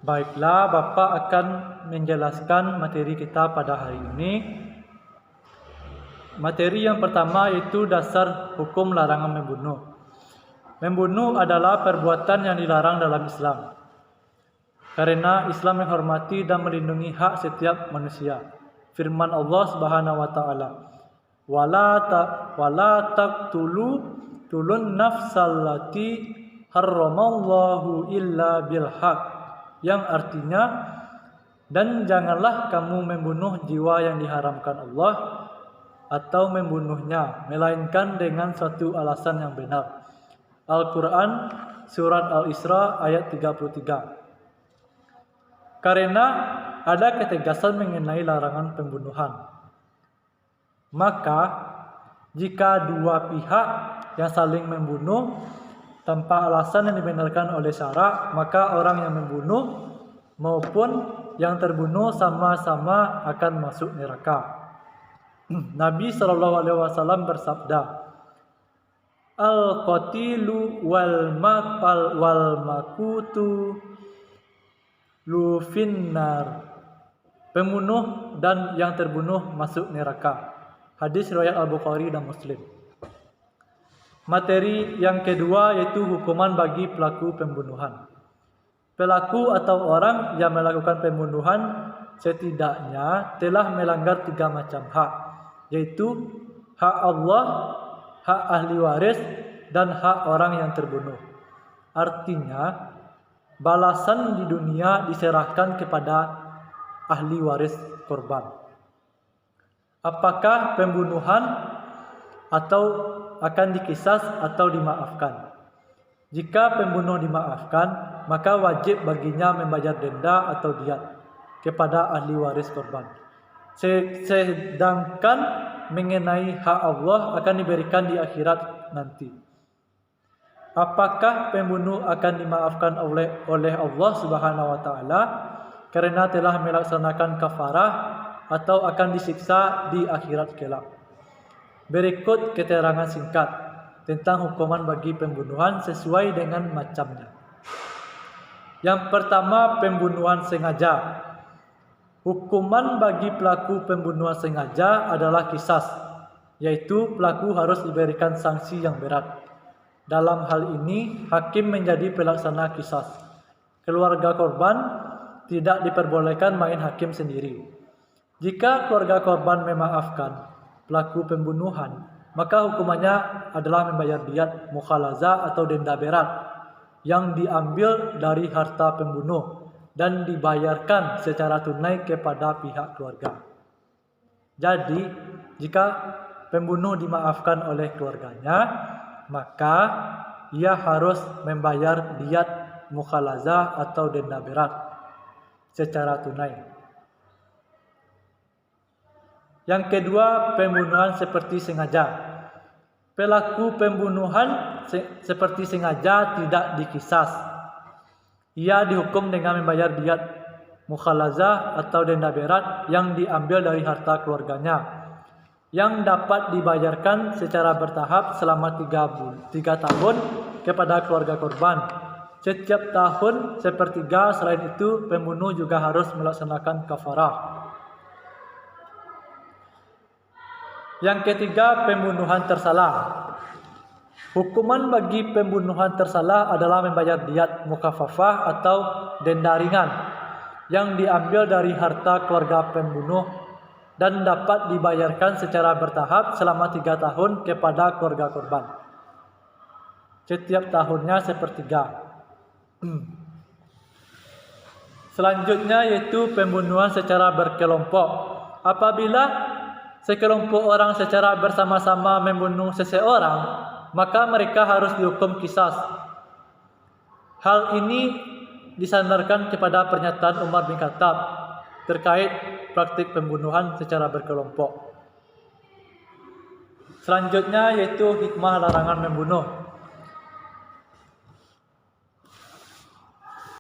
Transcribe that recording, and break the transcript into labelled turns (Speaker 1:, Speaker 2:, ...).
Speaker 1: Baiklah, Bapak akan menjelaskan materi kita pada hari ini. Materi yang pertama yaitu dasar hukum larangan membunuh. Membunuh adalah perbuatan yang dilarang dalam Islam. Karena Islam menghormati dan melindungi hak setiap manusia. Firman Allah Subhanahu wa taala, "Wala taqtulun nafsallati harramallahu illa bil haq." Yang artinya, dan janganlah kamu membunuh jiwa yang diharamkan Allah atau membunuhnya melainkan dengan suatu alasan yang benar. Al-Quran Surat Al-Isra ayat 33. Karena ada ketegasan mengenai larangan pembunuhan, maka jika dua pihak yang saling membunuh tanpa alasan yang dibenarkan oleh syarak, maka orang yang membunuh maupun yang terbunuh sama-sama akan masuk neraka. Nabi SAW bersabda, "Al-qatilu wal makutu lufinnar." Pembunuh dan yang terbunuh masuk neraka. Hadis riwayat Al-Bukhari dan Muslim. Materi yang kedua yaitu hukuman bagi pelaku pembunuhan. Pelaku atau orang yang melakukan pembunuhan setidaknya telah melanggar 3 macam hak, yaitu hak Allah, hak ahli waris, dan hak orang yang terbunuh. Artinya, balasan di dunia diserahkan kepada ahli waris korban. Apakah pembunuhan atau akan dikisas atau dimaafkan? Jika pembunuh dimaafkan, maka wajib baginya membayar denda atau diat kepada ahli waris korban. Sedangkan mengenai hak Allah akan diberikan di akhirat nanti. Apakah pembunuh akan dimaafkan oleh Allah Subhanahu wa taala karena telah melaksanakan kafarah atau akan disiksa di akhirat kelak? Berikut keterangan singkat tentang hukuman bagi pembunuhan sesuai dengan macamnya. Yang pertama, pembunuhan sengaja. Hukuman bagi pelaku pembunuhan sengaja adalah qisas, yaitu pelaku harus diberikan sanksi yang berat. Dalam hal ini, hakim menjadi pelaksana qisas. Keluarga korban tidak diperbolehkan main hakim sendiri. Jika keluarga korban memaafkan pelaku pembunuhan, maka hukumannya adalah membayar diat, mukhalazah atau denda berat yang diambil dari harta pembunuh dan dibayarkan secara tunai kepada pihak keluarga. Jadi, jika pembunuh dimaafkan oleh keluarganya, maka ia harus membayar diat, mukhalazah atau denda berat secara tunai. Yang kedua, pembunuhan seperti sengaja. Pelaku pembunuhan seperti sengaja tidak dikisas. Ia dihukum dengan membayar diat, mukhalazah atau denda berat yang diambil dari harta keluarganya, yang dapat dibayarkan secara bertahap selama 3 tahun kepada keluarga korban. Setiap tahun sepertiga. Selain itu, pembunuh juga harus melaksanakan kafarah. Yang ketiga, pembunuhan tersalah. Hukuman bagi pembunuhan tersalah adalah membayar diat mukafafah atau denda ringan yang diambil dari harta keluarga pembunuh dan dapat dibayarkan secara bertahap selama 3 tahun kepada keluarga korban. Setiap tahunnya sepertiga. Selanjutnya yaitu pembunuhan secara berkelompok. Apabila sekelompok orang secara bersama-sama membunuh seseorang, maka mereka harus dihukum qisas. Hal ini disandarkan kepada pernyataan Umar bin Khattab terkait praktik pembunuhan secara berkelompok. Selanjutnya yaitu hikmah larangan membunuh.